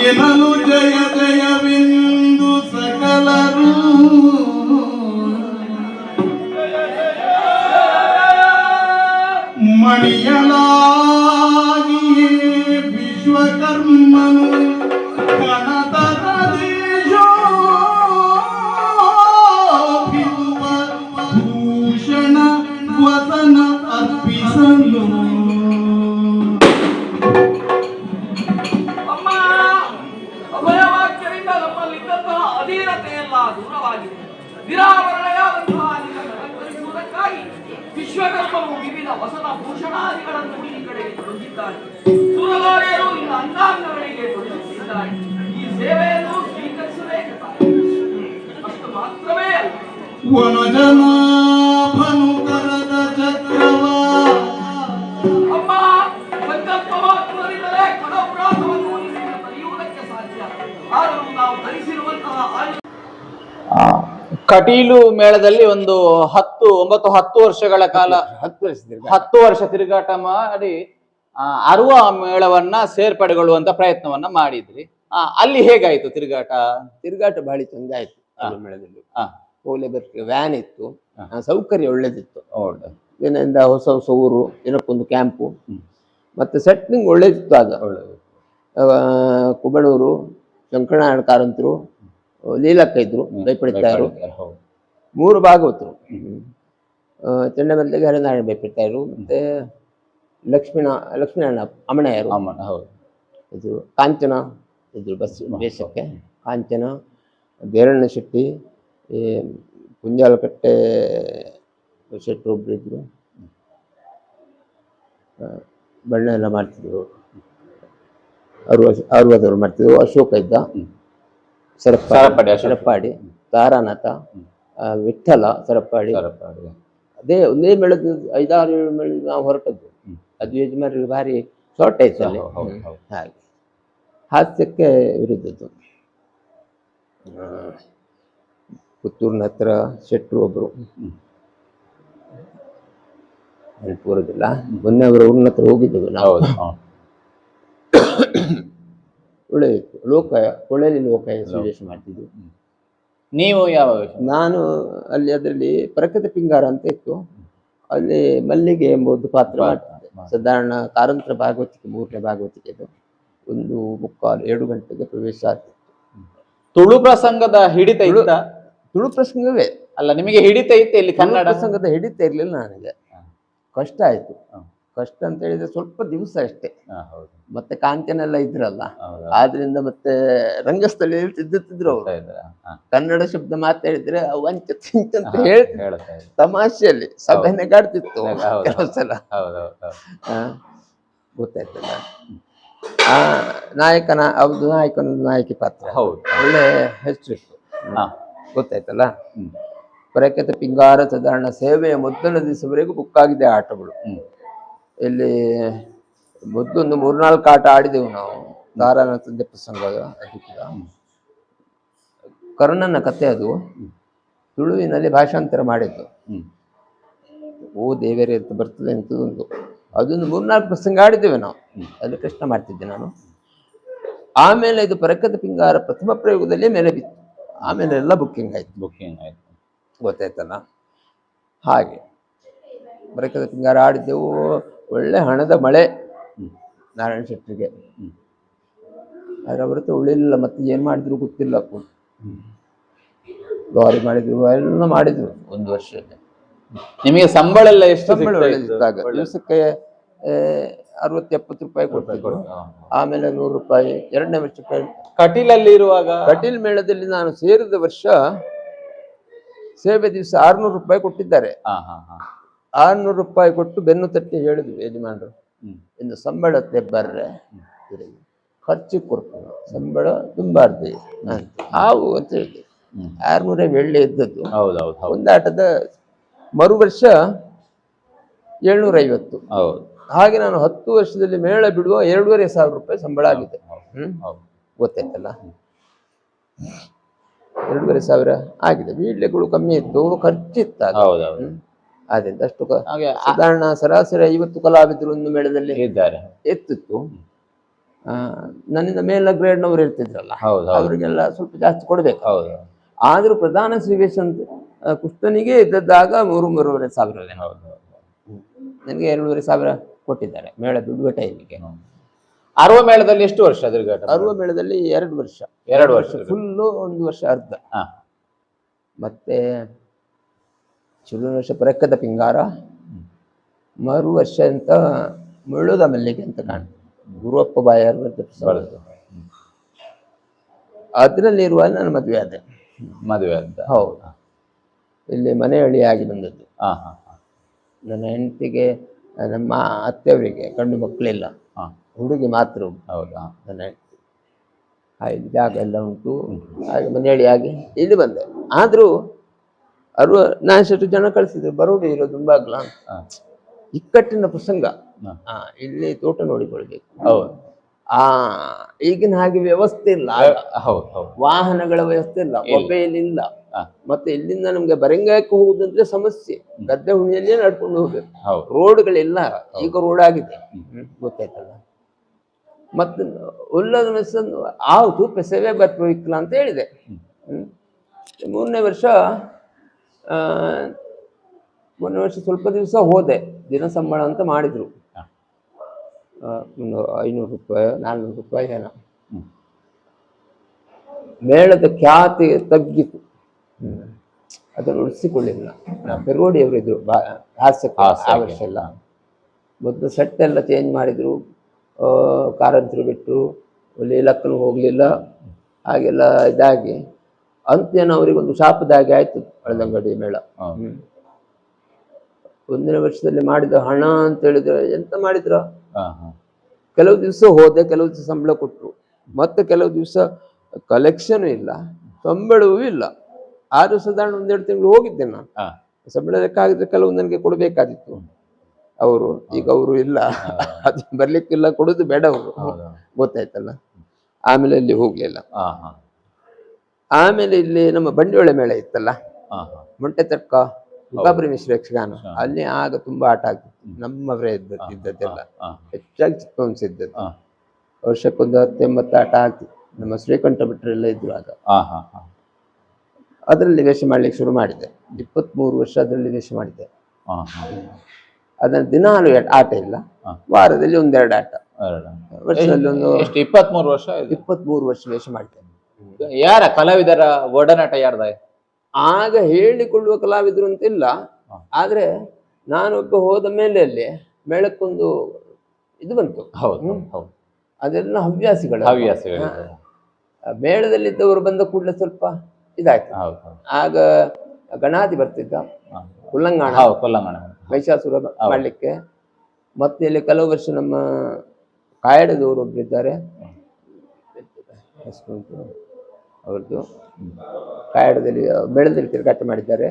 ಎನಲು ಜಯ ಜಯವೆಂದು ಸಕಲರು ಮಣಿಯಲಾಗಿಯೇ ವಿಶ್ವಕರ್ಮನು ಕಣತರದೇಶೋಭಿರುವ ಭೂಷಣ ವಸನ ಅರ್ಪಿಸಲು ನಿರಾವರಣೆಯಾದಂತಹ ವಿಶ್ವಕರ್ಮರು ವಿವಿಧ ವಸನ ಭೂಷಣಾದಿಗಳನ್ನು ಈ ಕಡೆಗೆ ತೊಡಗಿದ್ದಾರೆ. ಸುರಗಾರಿಯರು ಇನ್ನು ಅಂಗಾಂಗಗಳಿಗೆ ತೊಡಗಿಸಿದ್ದಾರೆ. ಈ ಸೇವೆಯನ್ನು ಸ್ವೀಕರಿಸಬೇಕಾಗಿದೆ. ಅಷ್ಟು ಮಾತ್ರವೇ ಅಲ್ಲ, ವನಜನಾಭನು ಕರದ ಚಕ್ರವ ಅಮ್ಮ ಸಂಕಲ್ಪ ಮಾತ್ರದಿಂದಲೇ ಕಡಪರಾಧವನ್ನು ತಡೆಯುವುದಕ್ಕೆ ಸಾಧ್ಯ. ಆದರೂ ನಾವು ಧರಿಸಿರುವಂತಹ ಕಟೀಲು ಮೇಳದಲ್ಲಿ ಒಂದು 10 ವರ್ಷಗಳ ಕಾಲ 10 ವರ್ಷ ತಿರುಗಾಟ ಮಾಡಿ ಅರುವ ಮೇಳವನ್ನ ಸೇರ್ಪಡೆಗೊಳ್ಳುವಂತ ಪ್ರಯತ್ನವನ್ನ ಮಾಡಿದ್ರಿ. ಅಲ್ಲಿ ಹೇಗಾಯ್ತು ತಿರುಗಾಟ ಬಹಳ ಚಂದ ಆಯ್ತು. ಮೇಳದಲ್ಲಿ ಹೋಗ್ಲೇ ಬರ್ತೀವಿ, ವ್ಯಾನ್ ಇತ್ತು, ಸೌಕರ್ಯ ಒಳ್ಳೇದಿತ್ತು. ಏನಿಂದ ಹೊಸ ಊರು, ಏನಕ್ಕೊಂದು ಕ್ಯಾಂಪು, ಮತ್ತೆ ಸೆಟ್ಟಿಂಗ್ ಒಳ್ಳೇದಿತ್ತು. ಆಗ ಕುಬಣೂರು, ಶಂಕರನಾರಾಯಣ ಕಾರಂತರು, ಲೀಲಕ್ಕ ಇದ್ರು, ಭಯಪಡ್ತಾರು, 3 ಭಾಗವತರು, ಚೆನ್ನಮಲ್ಲಿಗೆ ಹರಿನಾರಾಯಣ ಭಯಪಡ್ತಾರು, ಮತ್ತೆ ಲಕ್ಷ್ಮೀನಾರಾಯಣ ಅಮಣಯ್ಯರು, ಇದು ಕಾಂಚನ ಇದ್ರು ಬಸ್ ವೇಷಕ್ಕೆ. ಕಾಂಚನ, ಬೇರಣ್ಣ ಶೆಟ್ಟಿ, ಈ ಕುಂಜಾಲಕಟ್ಟೆ ಶೆಟ್ಟರು ಒಬ್ರು ಇದ್ರು, ಬಣ್ಣ ಎಲ್ಲ ಮಾಡ್ತಿದ್ರು. ಅರುವದವರು ಮಾಡ್ತಿದ್ರು. ಅಶೋಕ ಇದ್ದ, ಸರಪಾಡಿ, ತಾರಾನಾಥ, ವಿಠ್ಠಲ ಸರಪಾಡಿ. ಅದೇ ಒಂದೇ ಮೇಳದ 5-6 ಮೇಳದ ನಾವು ಹೊರಟದ್ದು. ಅದು ಯಜಮಾನರಿಗೆ ಭಾರಿ ಶಾರ್ಟ್ ಆಯ್ತು ಅಲ್ಲಿ. ಹಾಗೆ ಹಾಸ್ಯಕ್ಕೆ ವಿರುದ್ಧದ್ದು. ಪುತ್ತೂರಿನ ಹತ್ರ ಶೆಟ್ರು ಒಬ್ರು, ಬರೋದಿಲ್ಲ, ಮೊನ್ನೆ ಅವರ ಊರಿನ ಹತ್ರ ಹೋಗಿದ್ದೆವು ನಾವು. ಒಳ್ಳೆಯಿತ್ತು. ಲೋಕಾಯ, ಕೊಳ್ಳೇಲಿ ಲೋಕಾಯ ಸಂದೇಶ ಮಾಡ್ತಿದ್ವಿ. ನೀವು ಯಾವ? ನಾನು ಅಲ್ಲಿ ಅದರಲ್ಲಿ ಪರಕತ ಪಿಂಗಾರ ಅಂತ ಇತ್ತು, ಅಲ್ಲಿ ಮಲ್ಲಿಗೆ ಎಂಬುದು ಪಾತ್ರ ಮಾಡ್ತಿದ್ದೆ. ಸಾಧಾರಣ ಕಾರಂತರ ಭಾಗವತಿಕೆ, 3ನೇ ಭಾಗವತಿಕೆ. ಅದು 1:45-2 ಗಂಟೆಗೆ ಪ್ರವೇಶ ಆಗ್ತಿತ್ತು. ತುಳು ಪ್ರಸಂಗದ ಹಿಡಿತ ಇತ್ತ? ತುಳು ಪ್ರಸಂಗವೇ ಅಲ್ಲ, ನಿಮಗೆ ಹಿಡಿತ ಇತ್ತು ಇಲ್ಲಿ? ಕನ್ನಡ ಪ್ರಸಂಗದ ಹಿಡಿತ ಇರ್ಲಿಲ್ಲ ನನಗೆ. ಕಷ್ಟ ಆಯ್ತು. ಕಷ್ಟ ಅಂತ ಹೇಳಿದ್ರೆ ಸ್ವಲ್ಪ ದಿವಸ ಅಷ್ಟೇ. ಮತ್ತೆ ಕಾಂಚನೆಲ್ಲ ಇದ್ರಲ್ಲ, ಆದ್ರಿಂದ ಮತ್ತೆ ರಂಗಸ್ಥಳದಲ್ಲಿ ತಿದ್ದುತ್ತಿದ್ರು ಅವರು. ಕನ್ನಡ ಶಬ್ದ ಮಾತಾಡಿದ್ರೆ ವಂಚ ಅಂತ ಹೇಳ್ತಾರೆ ತಮಾಷೆಯಲ್ಲಿ. ಸಭೆ ನೆಗಾಡ್ತಿತ್ತು ಕೆಲವು ಸಲ. ಗೊತ್ತಾಯ್ತಲ್ಲ. ನಾಯಕನ ನಾಯಕಿ ಪಾತ್ರ ಒಳ್ಳೆ ಹೆಸರಿತ್ತು. ಗೊತ್ತಾಯ್ತಲ್ಲ. ಪರಕತ ಪಿಂಗಾರ ಸಾಧಾರಣ ಸೇವೆಯ ಮೊದಲನೇ ದಿವಸವರೆಗೂ ಬುಕ್ ಆಗಿದೆ ಆಟಗಳು. ಇಲ್ಲಿ ಮೊದಲೊಂದು 3-4 ಆಟ ಆಡಿದೆವು ನಾವು. ತಾರಾನಾಥದ ಪ್ರಸಂಗ, ಅದು ಕೂಡ ಕರ್ಣನ ಕತೆ. ಅದು ತುಳುವಿನಲ್ಲಿ ಭಾಷಾಂತರ ಮಾಡಿದ್ದು. ಓ ದೇವರೇ ಅಂತ ಬರ್ತದೆ ಅಂತದೊಂದು, ಅದೊಂದು 3-4 ಪ್ರಸಂಗ ಆಡಿದ್ದೇವೆ ನಾವು. ಅಲ್ಲಿ ಕೃಷ್ಣ ಮಾಡ್ತಿದ್ದೆ ನಾನು. ಆಮೇಲೆ ಇದು ಪರಕತ ಪಿಂಗಾರ ಪ್ರಥಮ ಪ್ರಯೋಗದಲ್ಲೇ ಮೇಲೆ ಬಿತ್ತು. ಆಮೇಲೆ ಎಲ್ಲ ಬುಕ್ಕಿಂಗ್ ಆಯ್ತು. ಗೊತ್ತಾಯ್ತಲ್ಲ. ಹಾಗೆ ಪರಕತ ಪಿಂಗಾರ ಆಡಿದ್ದೆವು. ಒಳ್ಳೆ ಹಣದ ಮಳೆ ನಾರಾಯಣ ಶೆಟ್ಟರಿಗೆ. ಅದರ ಹೊರತು ಉಳಿಲಿಲ್ಲ. ಮತ್ತೆ ಏನು ಮಾಡಿದ್ರು ಗೊತ್ತಿಲ್ಲ. ಲಾರಿ ಮಾಡಿದ್ರು, ಎಲ್ಲ ಮಾಡಿದ್ರು 1 ವರ್ಷ. ನಿಮಗೆ ಸಂಬಳ ಎಲ್ಲ ಎಷ್ಟು? ಒಳ್ಳೆದಿದ್ದಾಗ ದಿವಸಕ್ಕೆ 60-70 ರೂಪಾಯಿ ಕೊಡ್ತಿದ್ರು. ಆಮೇಲೆ 100 ರೂಪಾಯಿ 2ನೇ ವರ್ಷಕ್ಕೆ. ಕಟೀಲಲ್ಲಿ ಇರುವಾಗ, ಕಟೀಲ್ ಮೇಳದಲ್ಲಿ ನಾನು ಸೇರಿದ ವರ್ಷ ಸೇವೆ ದಿವಸ 600 ರೂಪಾಯಿ ಕೊಟ್ಟಿದ್ದಾರೆ. 600 ರೂಪಾಯಿ ಕೊಟ್ಟು ಬೆನ್ನು ತಟ್ಟಿ ಹೇಳಿದ್ವಿ ಯಜಮಾನರು, ಇನ್ನು ಸಂಬಳ ಬರ್ರೆ ಖರ್ಚು ಕೊಡ್ತಾರೆ, ಸಂಬಳ ತುಂಬಾರ್ದು ಹಾವು ಅಂತ ಹೇಳಿದ್ವಿ. 600 ಬೆಳ್ಳಿ ಇದ್ದದ್ದು. ಒಂದಾಟದ ಮರು ವರ್ಷ 750. ಹಾಗೆ ನಾನು 10 ವರ್ಷದಲ್ಲಿ ಮೇಳ ಬಿಡುವ 2,500 ರೂಪಾಯಿ ಸಂಬಳ ಆಗಿದೆ. ಗೊತ್ತಾಯ್ತಲ್ಲ. 2,500 ಆಗಿದೆ. ವೀಳ್ಯಗಳು ಕಮ್ಮಿ ಇತ್ತು, ಖರ್ಚಿತ್ತ. ಆದ್ರಿಂದ ಅಷ್ಟು ಸಾಧಾರಣ ಸರಾಸರಿ 50 ಕಲಾವಿದರು ಒಂದು ಮೇಳದಲ್ಲಿ ಇದ್ದಾರೆ ಎತ್ತಿತ್ತು. ನನ್ನಿಂದ ಮೇಲ ಗ್ರೇಡ್ನವ್ರು ಇರ್ತಿದ್ರಲ್ಲ, ಹೌದು. ಅವರಿಗೆಲ್ಲ ಸ್ವಲ್ಪ ಜಾಸ್ತಿ ಕೊಡ್ಬೇಕು. ಹೌದು. ಆದ್ರೂ ಪ್ರಧಾನ ಶ್ರೀವೇಶ ಅಂತ ಕುಷ್ಟನಿಗೆ ಇದ್ದದ್ದಾಗ 3,500 ಸಾವಿರ. ಹೌದು. ನನಗೆ 2,500 ಕೊಟ್ಟಿದ್ದಾರೆ ಮೇಳ ಬಿಡುವ ಟೈಮಿಗೆ. ಅರುವ ಮೇಳದಲ್ಲಿ ಎಷ್ಟು ವರ್ಷ ತಿರುಗಾಟ? ಅರುವ ಮೇಳದಲ್ಲಿ 2 ವರ್ಷ. 2 ವರ್ಷ ಫುಲ್ಲು, 1 ವರ್ಷ ಅರ್ಧ. ಹಾ. ಮತ್ತೆ ಚುಳು ವರ್ಷ ಪರಕ್ಕದ ಪಿಂಗಾರ, ಮರು ವರ್ಷ ಅಂತ ಮುಳ್ಳುದ ಮಲ್ಲಿಗೆ ಅಂತ ಕಾಣ್ತದೆ, ಗುರುವಪ್ಪ ಬಾಯರ್ ಅದರಲ್ಲಿರುವ ನನ್ನ ಮದುವೆ ಆದೆ. ಮದುವೆ ಅಂತ? ಹೌದು. ಇಲ್ಲಿ ಮನೆ ಹಳ್ಳಿಯಾಗಿ ಬಂದದ್ದು. ಹಾ ಹಾ. ನನ್ನ ಹೆಂಡತಿಗೆ, ನಮ್ಮ ಅತ್ತೆಯವರಿಗೆ ಗಂಡು ಮಕ್ಕಳಿಲ್ಲ, ಹುಡುಗಿ ಮಾತ್ರ. ಹೌದಾ? ನನ್ನ ಹೆಂಡತಿ ಇಲ್ಲಿ ಜಾಗ ಎಲ್ಲ ಉಂಟು, ಹಾಗೆ ಮನೆಯಳಿಯಾಗಿ ಇಲ್ಲಿ ಬಂದೆ. ಆದರೂ 64 ಜನ ಕಳಿಸಿದ್ರು, ಬರೋದು ಇರೋದು ತುಂಬ ಆಗಲ್ಲ, ಇಕ್ಕಟ್ಟಿನ ಪ್ರಸಂಗ. ಇಲ್ಲಿ ತೋಟ ನೋಡಿಕೊಳ್ಬೇಕು. ಹೌದು. ಈಗಿನ ಹಾಗೆ ವ್ಯವಸ್ಥೆ ಇಲ್ಲ. ಹೌದು ಹೌದು. ವಾಹನಗಳ ವ್ಯವಸ್ಥೆ ಇಲ್ಲ, ಮೊಬೈಲ್ ಇಲ್ಲ. ಮತ್ತೆ ಇಲ್ಲಿಂದ ನಮ್ಗೆ ಬರಂಗಾಯಕ್ಕೆ ಹೋಗುದಂದ್ರೆ ಸಮಸ್ಯೆ. ಗದ್ದೆ ಹುಣಿಯಲ್ಲೇ ನಡ್ಕೊಂಡು ಹೋಗ್ಬೇಕು, ರೋಡ್ಗಳಿಲ್ಲ. ಈಗ ರೋಡ್ ಆಗಿದೆ, ಗೊತ್ತಾಯ್ತಲ್ಲ. ಮತ್ತೆ ಒಲ್ಲದ ಮೆಸ್ಸನ್ನು ಆಯ್ತು ಪೆಸವೇ ಬರ್ಬೇಕಿಲ್ಲ ಅಂತ ಹೇಳಿದೆ. 3ನೇ ವರ್ಷ ಸ್ವಲ್ಪ ದಿವಸ ಹೋದೆ. ದಿನ ಸಂಬಳ ಅಂತ ಮಾಡಿದ್ರು, ಒಂದು 500 ರೂಪಾಯಿ 400 ರೂಪಾಯಿ ಏನೋ. ಮೇಳದ ಖ್ಯಾತಿ ತಗ್ಗಿತು, ಅದನ್ನು ಉಳಿಸಿಕೊಳ್ಳಿಲ್ಲ. ಪೆರೋಡಿಯವರು ಇದ್ರು ಹಾಸ್ಯಕ್ಕೆ ಆ ವರ್ಷ ಎಲ್ಲ. ಮೊದಲು ಸೆಟ್ ಎಲ್ಲ ಚೇಂಜ್ ಮಾಡಿದ್ರು, ಕಾರಂತರು ಬಿಟ್ಟರು, ಅಲ್ಲಿ ಲಕ್ಕನು ಹೋಗಲಿಲ್ಲ, ಹಾಗೆಲ್ಲ ಇದಾಗಿ ಅಂತೇನೋ ಅವರಿಗೊಂದು ಶಾಪದಾಗಿ ಆಯ್ತು ಹಳದಂಗಡಿ ಮೇಳ. 1ನೇ ವರ್ಷದಲ್ಲಿ ಮಾಡಿದ ಹಣ ಅಂತ ಹೇಳಿದ್ರೆ ಎಂತ ಮಾಡಿದ್ರ, ಕೆಲವು ದಿವಸ ಹೋದೆ, ಕೆಲವು ದಿವಸ ಸಂಬಳ ಕೊಟ್ಟರು, ಮತ್ತೆ ಕೆಲವು ದಿವಸ ಕಲೆಕ್ಷನ್ ಇಲ್ಲ, ಸಂಬಳವೂ ಇಲ್ಲ. 6 ಸಾಧಾರಣ 1-2 ತಿಂಗಳು ಹೋಗಿದ್ದೆ ನಾನು. ಸಂಬಳ ಲೆಕ್ಕ ಆಗಿದ್ರೆ ಕೆಲವು ನನಗೆ ಕೊಡಬೇಕಾದಿತ್ತು ಅವರು. ಈಗ ಅವರು ಇಲ್ಲ, ಅದು ಬರ್ಲಿಕ್ಕಿಲ್ಲ, ಕೊಡುದು ಬೇಡ ಅವರು, ಗೊತ್ತಾಯ್ತಲ್ಲ. ಆಮೇಲೆ ಅಲ್ಲಿ ಹೋಗ್ಲಿಲ್ಲ. ಆಮೇಲೆ ಇಲ್ಲಿ ನಮ್ಮ ಬಂಡಿಯೊಳೆ ಮೇಳ ಇತ್ತಲ್ಲ, ಮೊಂಟೆ ತಟ್ಕ ಯುಗಾಬ್ರಿ ಮಿಶ್ರ ಯಕ್ಷಗಾನ, ಅಲ್ಲಿ ಆಗ ತುಂಬಾ ಆಟ ಆಗ್ತಿತ್ತು. ನಮ್ಮವರೇ ಇದ್ದದ್ದೆಲ್ಲ ಹೆಚ್ಚಾಗಿ ಚಿತ್ವಂಸಿದ್ದದ್ದು. ವರ್ಷಕ್ಕೊಂದು 70-80 ಆಟ ಆಗ್ತಿತ್ತು. ನಮ್ಮ ಶ್ರೀಕಂಠ ಭಟ್ರೆಲ್ಲ ಇದ್ರು ಆಗ. ಅದರಲ್ಲಿ ವೇಷ ಮಾಡ್ಲಿಕ್ಕೆ ಶುರು ಮಾಡಿದೆ. 23 ವರ್ಷ ಅದರಲ್ಲಿ ವೇಷ ಮಾಡಿದೆ. ಅದನ್ನು ದಿನಾಲು ಆಟ ಇಲ್ಲ, ವಾರದಲ್ಲಿ 1-2 ಆಟ. ವರ್ಷದಲ್ಲಿ ಒಂದು 23 ವರ್ಷ 23 ವರ್ಷ ವೇಷ ಮಾಡ್ತೇನೆ. ಯಾರ ಕಲಾವಿದರ ಒಡನಾಟ ಯಾರ್ದ? ಆಗ ಹೇಳಿಕೊಳ್ಳುವ ಕಲಾವಿದರು ಅಂತಿಲ್ಲ, ಆದ್ರೆ ನಾನೊಬ್ಬ ಹೋದ ಮೇಲೆ ಅಲ್ಲಿ ಮೇಳಕ್ಕೊಂದು ಇದು ಬಂತು. ಅದೆಲ್ಲ ಹವ್ಯಾಸಿಗಳು. ಮೇಳದಲ್ಲಿದ್ದವರು ಬಂದ ಕೂಡಲೇ ಸ್ವಲ್ಪ ಇದಾಯ್ತು. ಆಗ ಗಣಾತಿ ಬರ್ತಿದ್ದ, ಕುಲ್ಲಂಗಾಣ ಮಹಿಷಾಸುರ ಮಾಡ್ಲಿಕ್ಕೆ. ಮತ್ತೆ ಇಲ್ಲಿ ಕೆಲವು ವರ್ಷ ನಮ್ಮ ಕಾಯಡದವರು ಒಬ್ಬರಿದ್ದಾರೆ, ಅವ್ರದ್ದು ಕಾಯಡದಲ್ಲಿ ಮೇಳದಲ್ಲಿ ತಿರುಗಾಟ ಮಾಡಿದ್ದಾರೆ.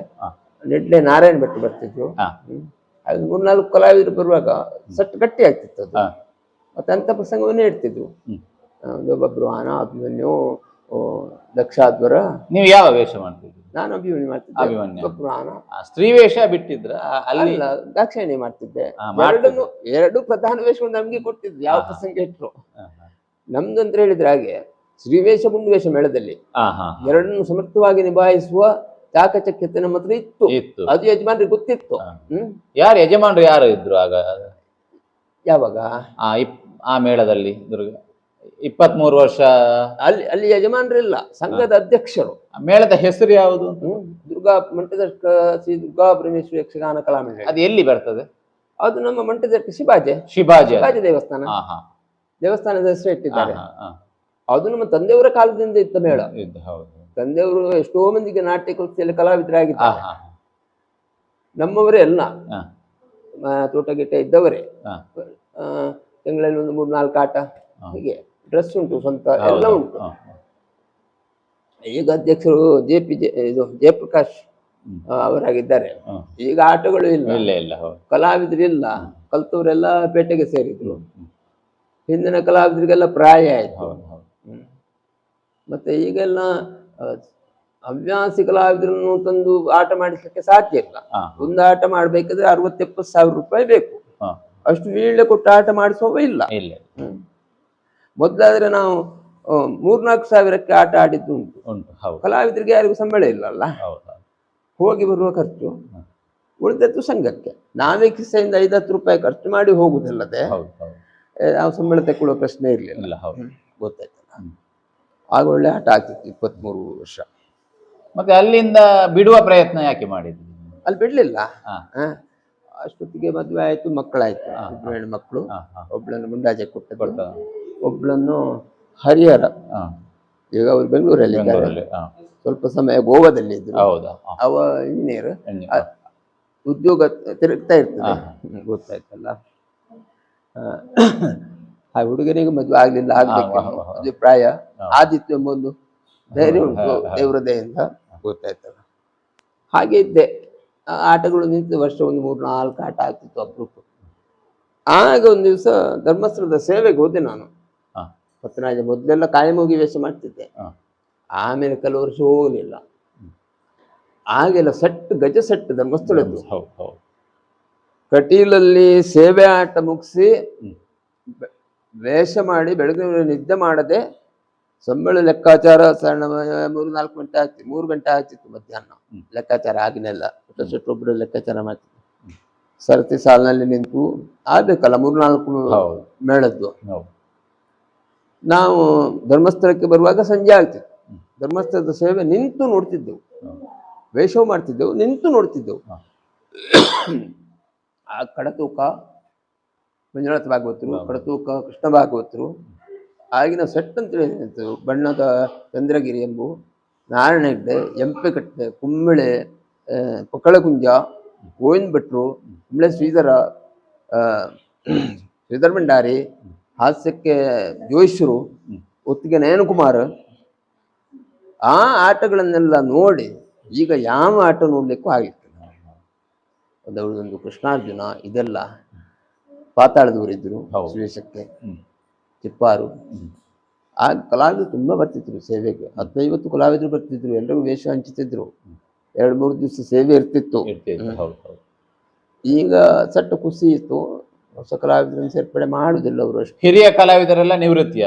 ನೆಡ್ಲೆ ನಾರಾಯಣ ಭಟ್ ಬರ್ತಿದ್ರು. ಅದು 3-4 ಕಲಾವಿದರು ಬರುವಾಗ ಸಟ್ಟು ಗಟ್ಟಿ ಆಗ್ತಿತ್ತು ಅದು. ಮತ್ತೆ ಅಂತ ಪ್ರಸಂಗವನ್ನೇ ಇಡ್ತಿದ್ರು. ಒಬ್ಬೊಬ್ರು ಅನಾಭಿಮನ್ಯು, ದಕ್ಷಾಧ್ವರ. ನೀವು ಯಾವ ವೇಷ ಮಾಡ್ತಿದ್ರಿ? ನಾನು ಅಭಿಮನ್ಯು ಮಾಡ್ತಿದ್ದೆ. ಸ್ತ್ರೀ ವೇಷ ಬಿಟ್ಟಿದ್ರ? ಅಲ್ಲ, ದಾಕ್ಷಾಯಣಿ ಮಾಡ್ತಿದ್ದೆ. 2 ಪ್ರಧಾನ ವೇಷವನ್ನು ನಮ್ಗೆ ಕೊಡ್ತಿದ್ರು, ಯಾವ ಪ್ರಸಂಗ ಇಟ್ರು. ನಮ್ದು ಅಂತ ಹೇಳಿದ್ರೆ ಹಾಗೆ ಶ್ರೀವೇಷ ಮುಂಡುವೇಷ ಮೇಳದಲ್ಲಿ ಎರಡನ್ನು ಸಮರ್ಥವಾಗಿ ನಿಭಾಯಿಸುವ ಚಾಕಚಕ್ಯತೆ ನಮ್ಮ ಹತ್ರ ಇತ್ತು. ಅದು ಯಜಮಾನ್ರಿಗೆ ಗೊತ್ತಿತ್ತು. ಯಾರು ಯಜಮಾನ್ರು ಯಾರು ಇದ್ರು ಆಗ? ಯಾವಾಗ ಆ ಮೇಳದಲ್ಲಿ 23 ವರ್ಷ ಅಲ್ಲಿ ಯಜಮಾನ್ರಿಲ್ಲ, ಸಂಘದ ಅಧ್ಯಕ್ಷರು. ಮೇಳದ ಹೆಸರು ಯಾವುದು? ದುರ್ಗಾ ಮಂಟದರ್ಕ ಶ್ರೀ ದುರ್ಗಾ ಪರಮೇಶ್ವರಿ ಯಕ್ಷಗಾನ ಕಲಾಮಂಡಳಿ. ಅದು ಎಲ್ಲಿ ಬರ್ತದೆ? ಅದು ನಮ್ಮ ಮಂಟದರ್ಕ ಶಿವಾಜಿ ದೇವಸ್ಥಾನ. ದೇವಸ್ಥಾನದ ಹೆಸರು ಇಟ್ಟಿದ್ದಾರೆ. ಅದು ನಮ್ಮ ತಂದೆಯವರ ಕಾಲದಿಂದ ಇದ್ದ ಮೇಳ. ತಂದೆಯವರು ಎಷ್ಟೋ ಮಂದಿಗೆ ನಾಟ್ಯ ಕಲಿಸಿಯಲ್ಲಿ ಕಲಾವಿದರಾಗಿದ್ದಾರೆ. ನಮ್ಮವರೇ ಎಲ್ಲ ತೋಟಗಿಟ್ಟ ಇದ್ದವರೇ. ತಿಂಗಳಲ್ಲಿ ಒಂದು 3-4 ಆಟ, ಹೀಗೆ ಡ್ರೆಸ್ ಉಂಟು, ಸ್ವಂತ ಎಲ್ಲ ಉಂಟು. ಈಗ ಅಧ್ಯಕ್ಷರು ಜಯಪ್ರಕಾಶ್ ಅವರಾಗಿದ್ದಾರೆ. ಈಗ ಆಟಗಳು ಇಲ್ಲ, ಕಲಾವಿದರಿಲ್ಲ, ಕಲ್ತವರೆಲ್ಲ ಪೇಟೆಗೆ ಸೇರಿದ್ರು. ಹಿಂದಿನ ಕಲಾವಿದರಿಗೆಲ್ಲ ಪ್ರಾಯ ಆಯ್ತು. ಮತ್ತೆ ಈಗೆಲ್ಲ ಹವ್ಯಾಸಿ ಕಲಾವಿದರನ್ನು ತಂದು ಆಟ ಮಾಡಿಸ್ಲಿಕ್ಕೆ ಸಾಧ್ಯ ಇಲ್ಲ. ಒಂದು ಆಟ ಮಾಡ್ಬೇಕಾದ್ರೆ 60-70 ಸಾವಿರ ರೂಪಾಯಿ ಬೇಕು. ಅಷ್ಟು ವೀಳ್ಯ ಕೊಟ್ಟು ಆಟ ಮಾಡಿಸುವ ಇಲ್ಲ. ಮೊದಲಾದ್ರೆ ನಾವು 3-4 ಸಾವಿರಕ್ಕೆ ಆಟ ಆಡಿದ್ದು ಉಂಟು. ಉಂಟು. ಹೌದು ಕಲಾವಿದರಿಗೆ ಯಾರಿಗೂ ಸಂಬಳ ಇಲ್ಲಲ್ಲ, ಹೌದು ಹೋಗಿ ಬರುವ ಖರ್ಚು ಉಳಿದದ್ದು ಸಂಘಕ್ಕೆ. ನಾವೇ ಕಿಸೆಯಿಂದ 5-10 ರೂಪಾಯಿ ಖರ್ಚು ಮಾಡಿ ಹೋಗುದಲ್ಲದೆ ಹೌದು ಹೌದು ನಾವು ಸಂಬಳ ತಗೊಳ್ಳೋ ಪ್ರಶ್ನೆ ಇರಲಿಲ್ಲ. ಇಲ್ಲ ಹೌದು. ಗೊತ್ತಾಯ್ತಲ್ಲ, ಆಗ ಒಳ್ಳೆ ಆಟ ಆಗ್ತಿತ್ತು 23 ವರ್ಷ. ಮತ್ತೆ ಅಲ್ಲಿಂದ ಬಿಡುವ ಪ್ರಯತ್ನ ಯಾಕೆ ಮಾಡಿದ್ರಿ? ಅಲ್ಲಿ ಬಿಡ್ಲಿಲ್ಲ. ಹಾ. ಅಷ್ಟೊತ್ತಿಗೆ ಮದುವೆ ಆಯ್ತು, ಮಕ್ಕಳಾಯ್ತು, 2 ಹೆಣ್ಣು ಮಕ್ಕಳು. ಹಾ, ಹಾ. ಒಬ್ಳನ್ನು ಮುಂಡಾಜೆ ಕೊಟ್ಟದ್ದು, ಕೊಟ್ಟ. ಒಬ್ಳನ್ನು ಹರಿಹರ, ಹಾ. ಈಗ ಅವರು ಬೆಂಗಳೂರಲ್ಲಿ ಇದ್ದಾರೆ. ಬೆಂಗಳೂರಲ್ಲಿ. ಹಾ. ಸ್ವಲ್ಪ ಸಮಯ ಗೋವಾದಲ್ಲಿ ಇದ್ರು. ಹೌದಾ? ಹಾ. ಅವ ಇಂಜಿನಿಯರ್, ಎಣ್ಣೆ. ಉದ್ಯೋಗ ತಿರುಗ್ತಾ ಇರ್ತದೆ. ಹಾ. ಗೊತ್ತಾಯ್ತಲ್ಲ. ಆ ಹುಡುಗನಿಗೆ ಮದುವೆ ಆಗ್ಲಿಲ್ಲ, ಆಗ್ಬೇಕು ಹಾ, ಹಾ, ಹಾ. ಅದು ಪ್ರಾಯ ಹಾ. ಆದಿತ್ತು ಎಂಬ ಒಂದು ಧೈರ್ಯ ಉಂಟು ದೇವರ ದಯೆಯಿಂದ. ಗೊತ್ತಾಯ್ತಲ್ಲ. ಹಾಗೆ ಇದ್ದೆ. ಆಟಗಳು ನಿಂತು ವರ್ಷ ಒಂದು 3-4 ಆಟ ಆಗ್ತಿತ್ತು ಅಪರೂಪ. ಆಗ ಒಂದು ದಿವಸ ಧರ್ಮಸ್ಥಳದ ಸೇವೆಗೆ ಹೋದೆ ನಾನು. ಹಾ. ಪತ್ತನಾಜ ಮೊದಲೆಲ್ಲ ಕಾಯಮೋಗಿ ವೇಷ ಮಾಡ್ತಿದ್ದೆ. ಹಾ. ಆಮೇಲೆ ಕೆಲವು ವರ್ಷ ಹೋಗಲಿಲ್ಲ. ಆಗೆಲ್ಲ ಸೆಟ್, ಗಜ ಸೆಟ್ ಧರ್ಮಸ್ಥಳದ್ದು. ಹೌದು ಹೌದು. ಕಟೀಲಲ್ಲಿ ಸೇವೆ ಆಟ ಮುಗಿಸಿ ವೇಷ ಮಾಡಿ ಬೆಳಗ್ಗೆ ನಿದ್ದೆ ಮಾಡದೆ ಸಂಬಳ ಲೆಕ್ಕಾಚಾರ ಸಣ್ಣ 3-4 ಗಂಟೆ ಆಗ್ತಿತ್ತು, 3 ಗಂಟೆ ಆಗ್ತಿತ್ತು ಮಧ್ಯಾಹ್ನ. ಲೆಕ್ಕಾಚಾರ ಆಗಿನೆಲ್ಲ ಒಬ್ಬರು ಲೆಕ್ಕಾಚಾರ ಮಾಡ್ತಿದ್ರು. ಸರತಿ ಸಾಲಿನಲ್ಲಿ ನಿಂತು ಆಗ್ಬೇಕಲ್ಲ 3-4 ಹೌದು. ಮೇಳದ್ದು. ಹೌದು. ನಾವು ಧರ್ಮಸ್ಥಳಕ್ಕೆ ಬರುವಾಗ ಸಂಜೆ ಆಗ್ತಿತ್ತು. ಧರ್ಮಸ್ಥಳದ ಸೇವೆ ನಿಂತು ನೋಡ್ತಿದ್ದೆವು, ವೇಷವು ಮಾಡ್ತಿದ್ದೆವು, ನಿಂತು ನೋಡ್ತಿದ್ದೆವು. ಆ ಕಡತೂಕ ಮಂಜುನಾಥ ಭಾಗವತರು, ಕಡತೂಕ ಕೃಷ್ಣ ಭಾಗವತರು, ಆಗಿನ ಸೆಟ್ ಅಂತೇಳಿ ಬಣ್ಣದ ಚಂದ್ರಗಿರಿ ಎಂಬು, ನಾರಾಯಣ ಹೆಗ್ಡೆ, ಎಂಪೆಕಟ್ಟೆ, ಕುಂಬಳೆ, ಪಕ್ಕಳಕುಂಜ, ಗೋವಿಂದ ಭಟ್ರು, ಕುಂಬಳೆ ಶ್ರೀಧರ ಭಂಡಾರಿ, ಹಾಸ್ಯಕ್ಕೆ ಜೋಯಿಸರು, ಒತ್ತಿಗೆ ನಯನಕುಮಾರ್. ಆ ಆಟಗಳನ್ನೆಲ್ಲ ನೋಡಿ ಈಗ ಯಾವ ಆಟ ನೋಡ್ಲಿಕ್ಕೂ ಆಗಿತ್ತು. ಅದೊಂದು ಕೃಷ್ಣಾರ್ಜುನ, ಇದೆಲ್ಲ ಪಾತಾಳದವರಿದ್ದರು ಶ್ರೀವೇಶಕ್ಕೆ, ಚಿಪ್ಪಾರು. ಆ ಕಲಾವಿದರು ತುಂಬ ಬರ್ತಿದ್ರು ಸೇವೆಗೆ. 15-20 ಕಲಾವಿದರು ಬರ್ತಿದ್ರು, ಎಲ್ಲರಿಗೂ ವೇಷ ಹಂಚುತ್ತಿದ್ರು. 2-3 ದಿವಸ ಸೇವೆ ಇರ್ತಿತ್ತು. ಈಗ ಸಟ್ಟ ಖುಷಿ ಇತ್ತು. ಹೊಸ ಕಲಾವಿದರನ್ನು ಸೇರ್ಪಡೆ ಮಾಡುದಿಲ್ಲ ಅವರು ಅಷ್ಟು. ಹಿರಿಯ ಕಲಾವಿದರೆಲ್ಲ ನಿವೃತ್ತಿ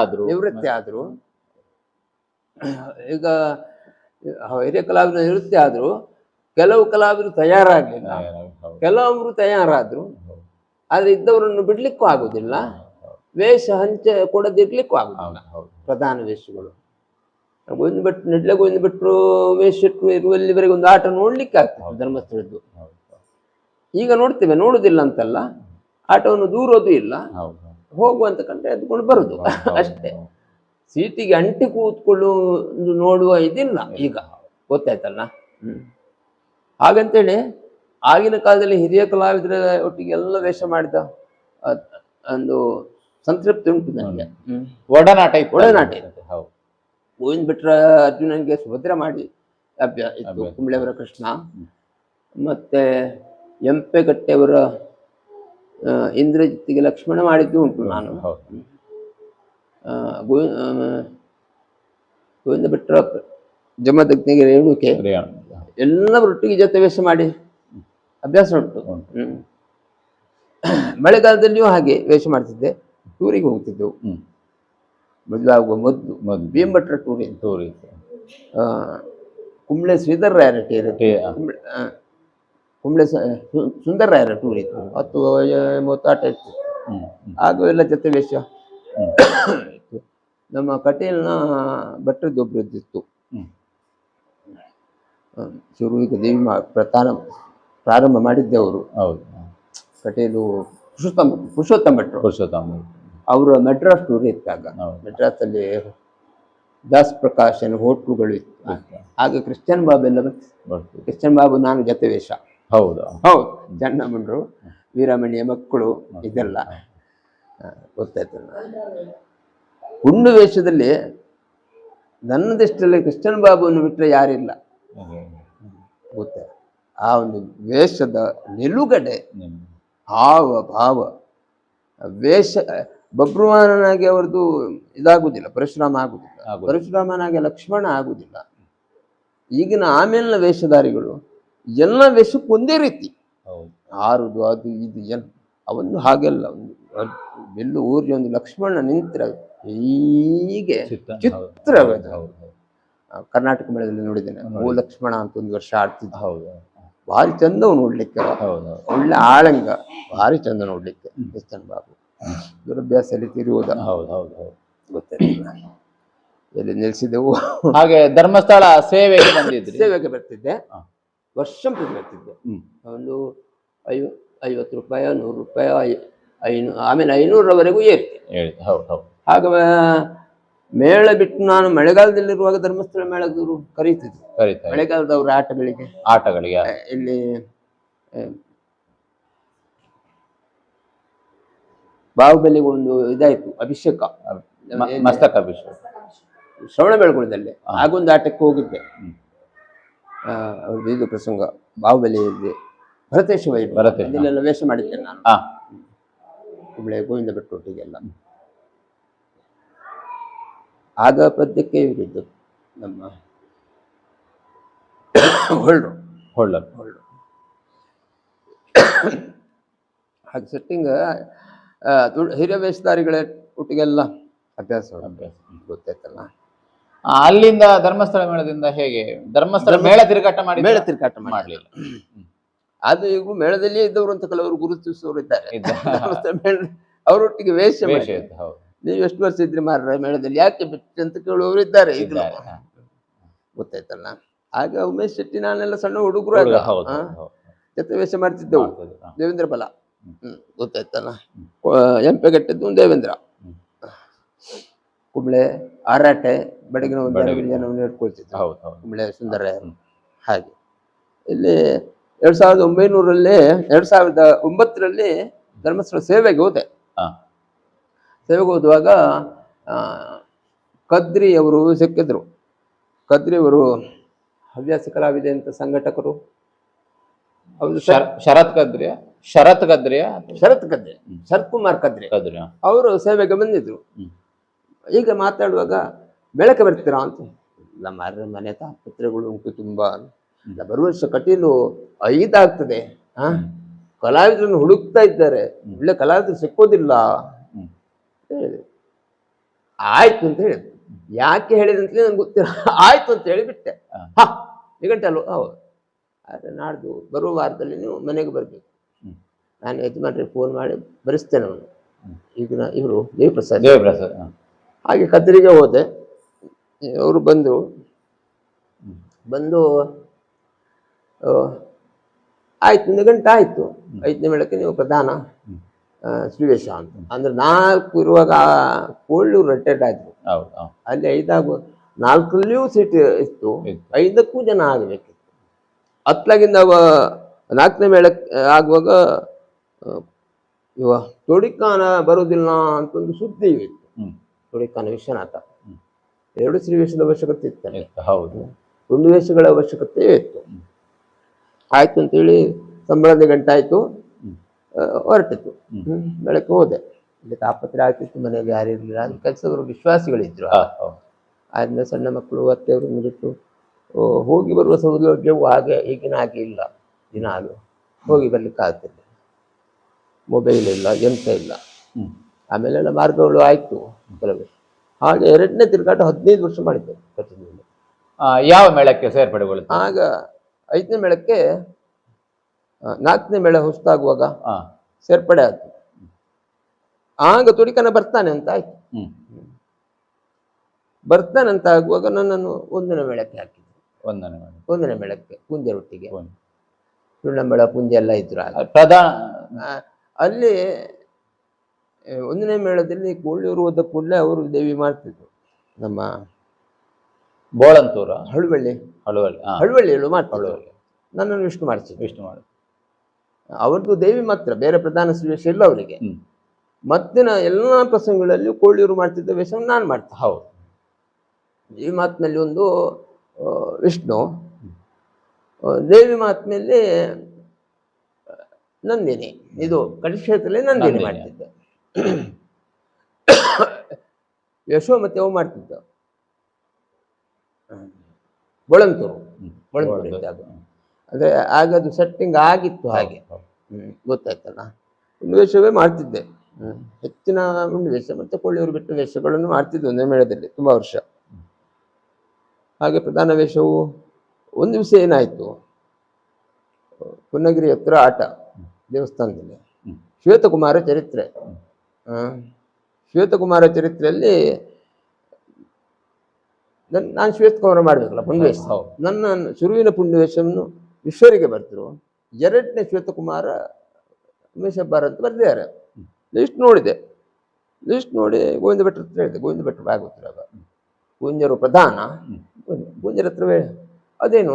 ಆದ್ರು. ನಿವೃತ್ತಿ ಆದ್ರು. ಈಗ ಹಿರಿಯ ಕಲಾವಿದರು ನಿವೃತ್ತಿ ಆದ್ರು. ಕೆಲವು ಕಲಾವಿದರು ತಯಾರಾಗಲಿಲ್ಲ, ಕೆಲವೊಬ್ರು ತಯಾರಾದ್ರು. ಆದ್ರೆ ಇದ್ದವರನ್ನು ಬಿಡ್ಲಿಕ್ಕೂ ಆಗುದಿಲ್ಲ, ವೇಷ ಹಂಚ ಕೊಡದಿರ್ಲಿಕ್ಕೂ ಆಗುದಿಲ್ಲ. ಪ್ರಧಾನ ವೇಷಗಳು ಗೋವಿಂದ ಭಟ್ರು, ನೆಡ್ಲೆ ಗೋವಿಂದ ಭಟ್ರು ವೇಷ ಇರುವಲ್ಲಿವರೆಗೆ ಒಂದು ಆಟ ನೋಡ್ಲಿಕ್ಕೆ ಆಗ್ತದೆ ಧರ್ಮಸ್ಥಳದ್ದು. ಈಗ ನೋಡ್ತೇವೆ, ನೋಡುದಿಲ್ಲ ಅಂತಲ್ಲ, ಆಟವನ್ನು ದೂರೋದು ಇಲ್ಲ, ಹೋಗುವಂತ ಕಂಡ್ರೆ ಎದ್ಕೊಂಡು ಬರುದು ಅಷ್ಟೇ. ಸೀಟಿಗೆ ಅಂಟಿ ಕೂತ್ಕೊಳ್ಳುವುದು ನೋಡುವ ಇದಿಲ್ಲ ಈಗ. ಗೊತ್ತಾಯ್ತಲ್ಲ. ಹಾಗಂತೇಳಿ ಆಗಿನ ಕಾಲದಲ್ಲಿ ಹಿರಿಯ ಕಲಾವಿದರ ಒಟ್ಟಿಗೆ ಎಲ್ಲ ವೇಷ ಮಾಡಿದ ಒಂದು ಸಂತೃಪ್ತಿ ಉಂಟು ನನಗೆ. ಒಡನಾಟ ಗೋವಿಂದ ಭಟ್ರ ಅರ್ಜುನನಿಗೆ ಸುಭದ್ರ ಮಾಡಿ ಇತ್ತು, ಕುಂಬಳೆಯವರ ಕೃಷ್ಣ, ಮತ್ತೆ ಎಂಪೆಗಟ್ಟೆಯವರ ಇಂದ್ರಜಿತ್ತಿಗೆ ಲಕ್ಷ್ಮಣ ಮಾಡಿದ್ದು ಉಂಟು ನಾನು. ಗೋವಿಂದ ಭಟ್ರ ಜಮದಗ್ನಿಗೆ ರೇಣುಕೆ ಎಲ್ಲರೊಟ್ಟಿಗೆ ಜೊತೆ ವೇಷ ಮಾಡಿ ಅಭ್ಯಾಸ ಉಂಟು. ಮಳೆಗಾಲದಲ್ಲಿಯೂ ಹಾಗೆ ವೇಷ ಮಾಡ್ತಿದ್ದೆ. ಟೂರಿಗೆ ಹೋಗ್ತಿದ್ದೆವು ಮದುವೆ ಆಗುವ ಮೊದಲು. ಭೀಮಭಟ್ರ ಟೂರಿ, ಕುಂಬಳೆ ಶ್ರೀಧರ ರಾಯರ ಕುಂಬಳೆ ಸುಂದರ ರಾಯರ ಟೂರ್ ಇತ್ತು. 10-30 ಆಟ ಇತ್ತು. ಹಾಗೂ ಎಲ್ಲ ಜೊತೆ ವೇಷ ಇತ್ತು. ನಮ್ಮ ಕಟೀಲ್ನ ಭಟ್ರದ್ದೊಬ್ರು ಇದ್ದಿತ್ತು. ಶುರುವಿಗೆ ದೇವಿ ಪ್ರಾರಂಭ ಮಾಡಿದ್ದೆವರು. ಕಟೀಲು ಪುರುಷೋತ್ತಮ ಭಟ್ರು. ಅವರ ಮೆಡ್ರಾಸ್ ಟೂರ್ ಇತ್ತಾಗ. ಮೆಡ್ರಾಸಲ್ಲಿ ದಾಸ್ ಪ್ರಕಾಶನ್ ಹೋಟ್ಲುಗಳು ಇತ್ತು. ಆಗ ಕ್ರಿಶ್ಚಿಯನ್ ಬಾಬು ಎಲ್ಲ ಕ್ರಿಶ್ಚಿಯನ್ ಬಾಬು ನಾನು ಜೊತೆ ವೇಷ. ಹೌದು, ಚನ್ನಮಂಡ್ರು, ವೀರಮಣಿಯ ಮಕ್ಕಳು, ಇದೆಲ್ಲ ಗೊತ್ತಾಯ್ತು. ಹುಣ್ಣು ವೇಷದಲ್ಲಿ ನನ್ನದಿಷ್ಟಲ್ಲಿ ಕ್ರಿಶ್ಚಿಯನ್ ಬಾಬುವನ್ನು ಬಿಟ್ಟರೆ ಯಾರಿಲ್ಲ. ಗೊತ್ತಾಯ್ತು. ಆ ಒಂದು ವೇಷದ ನಿಲುಗಡೆ, ಹಾವ ಭಾವ, ವೇಷ ಬಬ್ರುವಾಹನನಾಗಿ ಅವರದು ಇದಾಗುದಿಲ್ಲ, ಪರಶುರಾಮ ಆಗುದಿಲ್ಲ, ಪರಶುರಾಮನಾಗಿ ಲಕ್ಷ್ಮಣ ಆಗುದಿಲ್ಲ. ಈಗಿನ ಆಮೇಲಿನ ವೇಷಧಾರಿಗಳು ಎಲ್ಲ ವೇಷಕ್ಕೂ ಒಂದೇ ರೀತಿ, ಆರುದು ಅದು ಇದು ಏನು, ಅವನ್ನು ಹಾಗೆಲ್ಲ ಒಂದು ಬಿಲ್ಲು ಊರಿ ಒಂದು ಲಕ್ಷ್ಮಣ ನಿಂತ್ರ ಹೀಗೆ ಚಿತ್ರ ಚಿತ್ರ ಹೌದು ಹೌದು ಕರ್ನಾಟಕ ಮೇಳದಲ್ಲಿ ನೋಡಿದ್ದೇನೆ. ಓ ಲಕ್ಷ್ಮಣ ಅಂತ ಒಂದು ವರ್ಷ ಆಡ್ತಿದ್ದ. ಹೌದು ಭಾರಿ ಚಂದ ನೋಡ್ಲಿಕ್ಕೆ, ಹೌದು ಒಳ್ಳೆ ಆಳಂಗ, ಭಾರಿ ಚಂದ ನೋಡ್ಲಿಕ್ಕೆ. ಎಸ್ತನ್ ಬಾಬು ದುರಭ್ಯಾಸದಲ್ಲಿ ತಿರುವುದ. ಹೌದು ಹೌದು ಹೌದು ಗೊತ್ತಿಲ್ಲ ಎಲ್ಲಿ ನಿಲ್ಸಿದೆವು. ಹಾಗೆ ಧರ್ಮಸ್ಥಳ ಸೇವೆಗೆ ಬಂದಿದ್ರಿ? ಸೇವೆಗೆ ಬರ್ತಿದ್ದೆ, ಹ. ವರ್ಷ ಬರ್ತಿದ್ದೆ. ಹ್ಮ್. ಒಂದು 50 ರೂಪಾಯಿ, 100 ರೂಪಾಯಿ, 500, ಆಮೇಲೆ 500ರವರೆಗೂ ಏರಿದೆ. ಹೇಳಿ ಹೌದು ಹೌದು. ಆಗ ಮೇಳ ಬಿಟ್ಟು ನಾನು ಮಳೆಗಾಲದಲ್ಲಿರುವಾಗ ಧರ್ಮಸ್ಥಳ ಮೇಳದವರು ಕರೀತಿದ್ರು. ಕರೀತಾರೆ ಮಳೆಗಾಲದವ್ರ ಆಟಗಳಿಗೆ ಆಟಗಳಿಗೆ. ಇಲ್ಲಿ ಬಾಹುಬಲಿಗೆ ಒಂದು ಇದಾಯ್ತು ಅಭಿಷೇಕ, ಮಸ್ತಕ ಅಭಿಷೇಕ ಶ್ರವಣ ಬೆಳಗೊಳದಲ್ಲಿ. ಆಗೊಂದು ಆಟಕ್ಕೆ ಹೋಗಿದ್ದೆ. ಅವ್ರದ್ದು ಇದು ಪ್ರಸಂಗ ಬಾಹುಬಲಿಯಲ್ಲಿ ಭರತೇಶ ವೈಭವ, ಅದನ್ನೆಲ್ಲ ವೇಷ ಮಾಡಿದ್ದೇನೆ ನಾನು. ಕುಂಬಳೆ ಗೋವಿಂದ ಭಟ್ಟೊಟ್ಟಿಗೆಲ್ಲ. ಆಗ ಪದ್ಯಕ್ಕೆ ಇವರಿದ್ದು ನಮ್ಮ ಹೊಳ್ಳು. ಹಾಗೆ ಸೆಟ್ಟಿಂಗ್ ಹಿರಿಯ ವೇಷಧಾರಿಗಳ ಒಟ್ಟಿಗೆಲ್ಲ ಅಭ್ಯಾಸ ಗೊತ್ತಾಯ್ತಲ್ಲ. ಅಲ್ಲಿಂದ ಧರ್ಮಸ್ಥಳ ಮೇಳದಿಂದ ಹೇಗೆ ಧರ್ಮಸ್ಥಳ ಮೇಳ ತಿರುಗಾಟ ಮಾಡಿ? ಮೇಳ ತಿರುಗಾಟ ಮಾಡಲಿಲ್ಲ. ಅದು ಈಗ ಮೇಳದಲ್ಲಿಯೇ ಇದ್ದವರು ಅಂತ ಕೆಲವರು ಗುರುತಿಸುವವರು ಇದ್ದಾರೆ. ಅವರೊಟ್ಟಿಗೆ ವೇಷ ಮಾಡಿ. ನೀವು ಎಷ್ಟು ವರ್ಷ ಇದ್ರಿ ಮಾರ್ರೆ ಮೇಳದಲ್ಲಿ, ಯಾಕೆ ಬಿಟ್ಟು ಅಂತ ಕೇಳುವವರು ಇದ್ದಾರೆ ಈಗ, ಗೊತ್ತಾಯ್ತಲ್ಲ. ಆಗ ಉಮೇಶ್ ಶೆಟ್ಟಿ ನಾನೆಲ್ಲ ಸಣ್ಣ ಹುಡುಗರು ಜೊತೆ ವೇಷ ಮಾಡ್ತಿದ್ದೆವು. ದೇವೇಂದ್ರ ಬಲ, ಗೊತ್ತಾಯ್ತಲ್ಲ. ಎಂಪೆಗಟ್ಟದ್ದು ದೇವೇಂದ್ರ, ಕುಂಬಳೆ ಆರಾಟೆ ಬೆಳಗಿನ ಒಂದು ಜನವನ್ನು ಇಟ್ಕೊಳ್ತಿದ್ರು. ಕುಂಬಳೆ ಸುಂದರ. ಹಾಗೆ ಇಲ್ಲಿ 2009ರಲ್ಲಿ ಧರ್ಮಸ್ಥಳ ಸೇವೆಗೆ ಹೋದೆ. ಸೇವೆಗೆ ಹೋದುವಾಗ ಕದ್ರಿ ಅವರು ಸಿಕ್ಕಿದ್ರು. ಕದ್ರಿ ಅವರು ಹವ್ಯಾಸ ಕಲಾವಿದೆ ಅಂತ ಸಂಘಟಕರು. ಅವರು ಶರತ್ ಕದ್ರಿ, ಶರತ್ ಕುಮಾರ್ ಕದ್ರಿ ಅವರು ಸೇವೆಗೆ ಬಂದಿದ್ರು. ಈಗ ಮಾತಾಡುವಾಗ ಬೆಳಕೆ ಬರ್ತೀರಾ ಅಂತ. ಇಲ್ಲ ಮಾರ್ರೆ, ಮನೆ ತಾಪತ್ರೆಗಳು ಉಂಟು ತುಂಬಾ, ಬರುವ ವರ್ಷ ಕಟೀಲು 5 ಆಗ್ತದೆ, ಕಲಾವಿದರನ್ನು ಹುಡುಕ್ತಾ ಇದ್ದಾರೆ, ಒಳ್ಳೆ ಕಲಾವಿದರು ಸಿಕ್ಕೋದಿಲ್ಲ ಹೇಳಿದ್ರು. ಆಯ್ತು ಅಂತ ಹೇಳಿದ್ರು. ಯಾಕೆ ಹೇಳಿದಂತಲೇ ನನ್ಗೆ ಗೊತ್ತಿಲ್ಲ. ಆಯ್ತು ಅಂತ ಹೇಳಿ ಬಿಟ್ಟೆ. ನಿಘಂಟು ಅಲ್ವ? ಹೌದು. ಆದರೆ ನಾಡ್ದು ಬರುವ ವಾರದಲ್ಲಿ ನೀವು ಮನೆಗೆ ಬರಬೇಕು. ನಾನು ಯಜಮಾನ್ರಿಗೆ ಫೋನ್ ಮಾಡಿ ಬರೆಸ್ತೇನೆ. ಅವನು ಈಗಿನ ಇವರು ದೇವಪ್ರಸಾದ್. ಹಾಗೆ ಕದ್ರಿಗೆ ಹೋದೆ. ಅವರು ಬಂದು ಆಯ್ತು, ನಿಘಂಟು ಆಯ್ತು. 5ನೇ ಮೇಳಕ್ಕೆ ನೀವು ಪ್ರಧಾನ ಶ್ರೀವೇಶ ಅಂತ. ಅಂದ್ರೆ 4 ಇರುವಾಗ ಕೋಳ್ಳೂರು ರಿಟೈರ್ಡ್ ಆದ್ರು. ಅಲ್ಲಿ 5 4ರಲ್ಲಿಯೂ ಸೀಟ್ ಇತ್ತು, 5ಕ್ಕೂ ಜನ ಆಗಬೇಕಿತ್ತು. ಅತ್ಲಾಗಿಂದ 4ನೇ ಮೇಳಕ್ಕೆ ಆಗುವಾಗ ಇವ ತೊಡಿಕಾನ ಬರುವುದಿಲ್ಲ ಅಂತ ಒಂದು ಸುದ್ದಿ ಇತ್ತು. ತೊಡಿಕಾನ ವಿಶ್ವನಾಥ 2 ಶ್ರೀವೇಷದ ಅವಶ್ಯಕತೆ ಇತ್ತು. ಹೌದು, 1 ವೇಷಗಳ ಅವಶ್ಯಕತೆ ಇತ್ತು. ಆಯ್ತು ಅಂತೇಳಿ ಸಂಬಳದ ಗಂಟಾಯ್ತು, ಹೊರಟಿತ್ತು. ಬೆಳಗ್ಗೆ ಹೋದೆ. ಇಲ್ಲಿ ತಾಪತ್ರೆ ಆಗ್ತಿತ್ತು, ಮನೆಯಲ್ಲಿ ಯಾರು ಇರಲಿಲ್ಲ. ಅಲ್ಲಿ ಕೆಲಸದವರು ವಿಶ್ವಾಸಿಗಳಿದ್ರು. ಆದ್ಮೇಲೆ ಸಣ್ಣ ಮಕ್ಕಳು ಅತ್ತೆಯವರನ್ನು ಬಿಟ್ಟು ಹೋಗಿ ಬರುವ ಸೌಲಭ್ಯವು ಹಾಗೆ ಈಗಿನ ಹಾಗೆ ಇಲ್ಲ. ದಿನ ಹಾಗೆ ಹೋಗಿ ಬರ್ಲಿಕ್ಕೆ ಆಗ್ತಿಲ್ಲ. ಮೊಬೈಲ್ ಇಲ್ಲ, ಎಂತ ಇಲ್ಲ. ಆಮೇಲೆಲ್ಲ ಮಾರ್ಗಗಳು ಆಯ್ತು ಕೆಲವು. ಹಾಗೆ 2ನೇ ತಿರುಗಾಟ 15 ವರ್ಷ ಮಾಡಿದ್ದೆ. ಯಾವ ಮೇಳಕ್ಕೆ ಸೇರ್ಪಡೆಗೊಳ್ಳುತ್ತೆ? ಆಗ 5ನೇ ಮೇಳಕ್ಕೆ 4ನೇ ಮೇಳ ಹೊಸ್ತಾಗುವಾಗ ಸೇರ್ಪಡೆ ಆಯ್ತು. ಆಗ ತೊಡಿಕನ ಬರ್ತಾನೆ ಅಂತ ಆಯ್ತು. ಬರ್ತಾನಂತ ಆಗುವಾಗ ನನ್ನನ್ನು 1ನೇ ಮೇಳಕ್ಕೆ ಹಾಕಿದ್ರು. 1ನೇ ಮೇಳಕ್ಕೆ ಪೂಂಜರೊಟ್ಟಿಗೆ ಸುಳ್ಳಂಬಳ ಪೂಂಜೆ ಎಲ್ಲ ಇದ್ರು. ಅಲ್ಲಿ 1ನೇ ಮೇಳದಲ್ಲಿ ಕೋಳ್ಳೂರು ಹೋದ ಕೂಡಲೇ ಅವರು ದೇವಿ ಮಾಡ್ತಿದ್ರು. ನಮ್ಮ ಬೋಳಂತೂರ ಹಳುವಳ್ಳಿಯಲ್ಲೂ ಮಾಡ್ತಿದ್ರು. ನನ್ನನ್ನು ವಿಷ್ಣು ಮಾಡಿಸಿದ್ರು. ಅವ್ರದ್ದು ದೇವಿ ಮಾತ್ರ, ಬೇರೆ ಪ್ರಧಾನ ವೇಷ ಇಲ್ಲ ಅವರಿಗೆ. ಮತ್ತಿನ ಎಲ್ಲ ಪ್ರಸಂಗಗಳಲ್ಲಿ ಕೋಳ್ಳೂರು ಮಾಡ್ತಿದ್ದ ವೇಷ ನಾನು ಮಾಡ್ತೀನಿ. ಹೌದು. ದೇವಿ ಮಾತಿನಲ್ಲಿ ಒಂದು ವಿಷ್ಣು, ದೇವಿ ಮಾತಿನಲ್ಲಿ ನಂದಿನಿ. ಇದು ಕಡಿಕ್ಷೇತ್ರದಲ್ಲಿ ನಂದಿನಿ ಮಾಡ್ತಿದ್ದೆ. ಯಶೋಮತಿ ಅವು ಮಾಡ್ತಿದ್ದ. ಬೊಳಂತೂರು ಇದ್ದಾಗ ಅಂದ್ರೆ ಆಗ ಅದು ಸೆಟ್ಟಿಂಗ್ ಆಗಿತ್ತು. ಹಾಗೆ ಗೊತ್ತಾಯ್ತಲ್ಲ. 1 ವೇಷವೇ ಮಾಡ್ತಿದ್ದೆ. ಹೆಚ್ಚಿನ ಉಂಡು ವೇಷ ಮತ್ತು ಕೊಳ್ಳಿಯವರು ಬಿಟ್ಟ ವೇಷಗಳನ್ನು ಮಾಡ್ತಿದ್ವಿ ಒಂದೇ ಮೇಳದಲ್ಲಿ ತುಂಬ ವರ್ಷ. ಹಾಗೆ ಪ್ರಧಾನ ವೇಷವು ಒಂದು ದಿವಸ ಏನಾಯಿತು, ಪುನ್ನಗಿರಿ ಹತ್ರ ಆಟ ದೇವಸ್ಥಾನದಲ್ಲಿ ಶ್ವೇತಕುಮಾರ ಚರಿತ್ರೆ. ಶ್ವೇತಕುಮಾರ ಚರಿತ್ರೆಯಲ್ಲಿ ನಾನು ಶ್ವೇತಕುಮಾರ ಮಾಡಬೇಕಲ್ಲ ಪುಣ್ಯವೇಷ. ನನ್ನ ಶುರುವಿನ ಪುಣ್ಯವೇಷವನ್ನು ವಿಶ್ವರಿಗೆ ಬರ್ತಿರು, ಎರಡನೇ ಶ್ವೇತಕುಮಾರ ಉಮೇಶ್ ಹೆಬ್ಬಾರ್ ಅಂತ ಬರ್ದಿದ್ದಾರೆ. ಲಿಸ್ಟ್ ನೋಡಿದೆ, ಲಿಸ್ಟ್ ನೋಡಿ ಗೋವಿಂದ ಭಟ್ರ ಹತ್ರ ಹೇಳಿದೆ, ಗೋವಿಂದ ಭಟ್ರು ಆಗುತ್ತಿರಾಗ ಗುಂಜರು ಪ್ರಧಾನ, ಗುಂಜರ ಹತ್ರ ಅದೇನು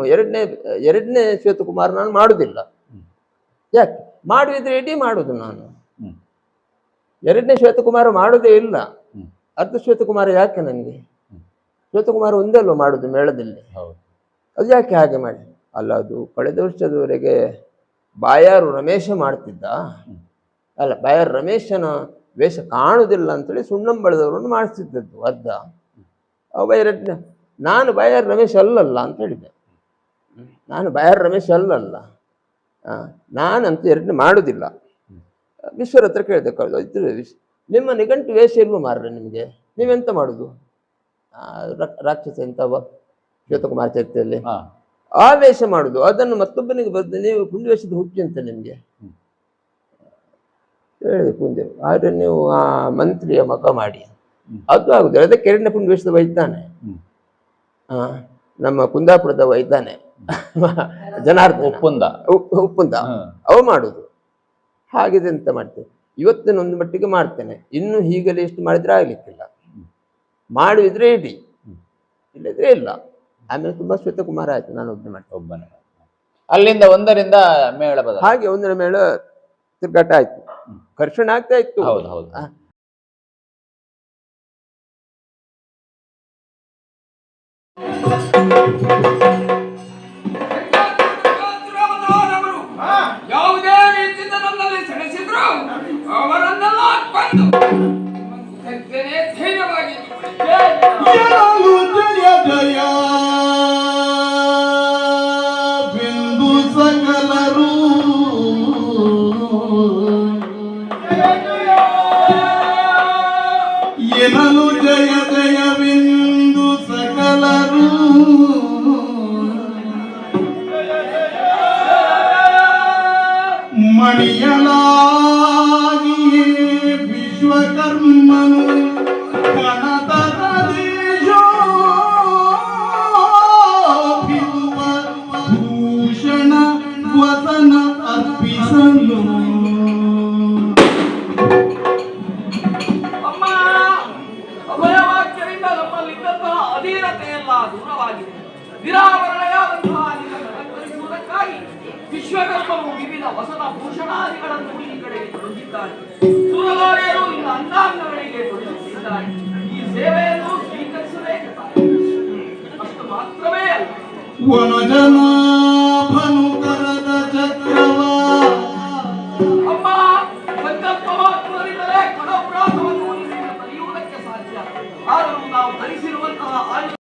ಎರಡನೇ ಶ್ವೇತಕುಮಾರ ನಾನು ಮಾಡುವುದಿಲ್ಲ. ಯಾಕೆ ಮಾಡುವಿದ್ರೆ ಎಡಿ ಮಾಡುದು, ನಾನು ಎರಡನೇ ಶ್ವೇತಕುಮಾರ ಮಾಡೋದೇ ಇಲ್ಲ. ಅರ್ಧ ಶ್ವೇತಕುಮಾರ ಯಾಕೆ ನನಗೆ? ಶ್ವೇತಕುಮಾರ ಒಂದೇ ಅಲ್ವ ಮಾಡುದು ಮೇಳದಲ್ಲಿ, ಅದು ಯಾಕೆ ಹಾಗೆ ಮಾಡಿ? ಅಲ್ಲ, ಅದು ಕಳೆದ ವರ್ಷದವರೆಗೆ ಬಾಯಾರು ರಮೇಶ ಮಾಡ್ತಿದ್ದ ಅಲ್ಲ, ಬಾಯಾರು ರಮೇಶನ ವೇಷ ಕಾಣುವುದಿಲ್ಲ ಅಂತೇಳಿ ಸುಣ್ಣಂಬಳದವರನ್ನು ಮಾಡಿಸ್ತಿದ್ದದ್ದು ಅರ್ಧ. ಅವ ಎರಡನೇ, ನಾನು ಬಾಯಾರು ರಮೇಶ್ ಅಲ್ಲಲ್ಲ ಅಂತ ಹೇಳಿದ್ದೆ. ನಾನು ಬಾಯಾರು ರಮೇಶ್ ಅಲ್ಲಲ್ಲ, ನಾನಂತೂ ಎರಡನೇ ಮಾಡುವುದಿಲ್ಲ. ವಿಶ್ವರ ಹತ್ರ ಕೇಳಿದೆ, ನಿಮ್ಮ ನಿಘಂಟು ವೇಷ ಇಲ್ವೋ ಮಾರ್ರೆ ನಿಮಗೆ, ನೀವೆಂತ ಮಾಡುದು? ರಾಕ್ಷಸ ಎಂತವ ಶ್ವೇತಕುಮಾರ ಚರಿತ್ರೆಯಲ್ಲಿ ಆ ವೇಷ ಮಾಡುದು, ಅದನ್ನು ಮತ್ತೊಬ್ಬನಿಗೆ ಬರೆದು ನೀವು ಪುಣ್ಯವೇಷದ ಹುಚ್ಚು ಅಂತ ನಿಮಗೆ ಹೇಳಿದೆ ಪುಂಜರು. ಆದರೆ ನೀವು ಆ ಮಂತ್ರಿಯ ಮಗ ಮಾಡಿ ಅದು ಆಗುದಿಲ್ಲ. ಅದಕ್ಕೆ ಎರಡನೇ ಪುಣ್ಯವೇಷದ ವೈದ್ದಾನೆ, ನಮ್ಮ ಕುಂದಾಪುರದ ವೈದ್ದಾನೆ ಜನಾರ್ದನ ಉಪ್ಪುಂದ ಅವು ಮಾಡುದು. ಹಾಗಿದೆ ಅಂತ ಮಾಡ್ತೇನೆ. ಇವತ್ತಿನ ಒಂದು ಮಟ್ಟಿಗೆ ಮಾಡ್ತೇನೆ, ಇನ್ನು ಹೀಗಲೇ ಎಷ್ಟು ಮಾಡಿದ್ರೆ ಆಗ್ಲಿಕ್ಕಿಲ್ಲ. ಮಾಡಿದ್ರೆ ಇಡಿ, ಇಲ್ಲದ್ರೆ ಇಲ್ಲ. ಆಮೇಲೆ ತುಂಬಾ ಶ್ವೇತಕುಮಾರ ಆಯ್ತು, ನಾನು ಒಬ್ಬನೇ ಅಲ್ಲಿಂದ ಒಂದರಿಂದ ಮೇಳ ಬದ ಹಾಗೆ ಒಂದರ ಮೇಳ ತಿರ್ಗಾಟ ಆಯ್ತು, ಘರ್ಷಣೆ ಆಗ್ತಾ ಇತ್ತು. ಹೌದು ಹೌದು. ಯಾವುದೇ ರೀತಿಯಿಂದ ನನ್ನಲ್ಲಿ ಸೆಳೆಸಿದ್ರು ಅವರನ್ನೆಲ್ಲ ಕೊಂದು ಧೈರ್ಯವಾಗಿ ಎನಲು ಜಯ ಜಯ ಬಿಂದು ಸಕಲರು ಎನಲು ಜಯ ಜಯ ಬಿಂದು ಸಕಲರು ಮಣಿಯಲಾಗಿಯೇ ವಿಶ್ವಕರ್ಮನು ಭೂಷಣ ವಸನ ಅರ್ಪಿಸಲು. ಅಮ್ಮ, ಅಭಯವಾಕ್ಯದಿಂದ ನಮ್ಮಲ್ಲಿದ್ದಂತಹ ಅಧೀನತೆಯೆಲ್ಲ ದೂರವಾಗಿದೆ. ನಿರಾವರಣೆಯಾದಂತಹ ಅಲಂಕರಿಸುವುದಕ್ಕಾಗಿ ವಿಶ್ವಕರ್ಮನು ವಿವಿಧ ವಸನ ಭೂಷಣಾದಿಗಳನ್ನು ಈ ಕಡೆಗೆ ತೊಡಗಿದ್ದಾರೆ. ಸುರಗಾರಿಯರು ಇನ್ನು ಅಂಗಾಂಗಗಳಿಗೆ ತೊಡಗಿಸಿದ್ದಾರೆ. ಈ ಸೇವೆಯನ್ನು ಸ್ವೀಕರಿಸಬೇಕು. ಅಷ್ಟು ಮಾತ್ರವೇ ಅಲ್ಲ, ವನಜನಾಭನು ಕರದ ಚಕ್ರವ ಅಮ್ಮ, ಸಂಕಲ್ಪ ಮಾತ್ರದಿಂದಲೇ ಕಡೋಪರಾಧವನ್ನು ನಿಮ್ಮಿಂದ ಕಲಿಯುವುದಕ್ಕೆ ಸಾಧ್ಯ. ಆದರೂ ನಾವು ಧರಿಸಿ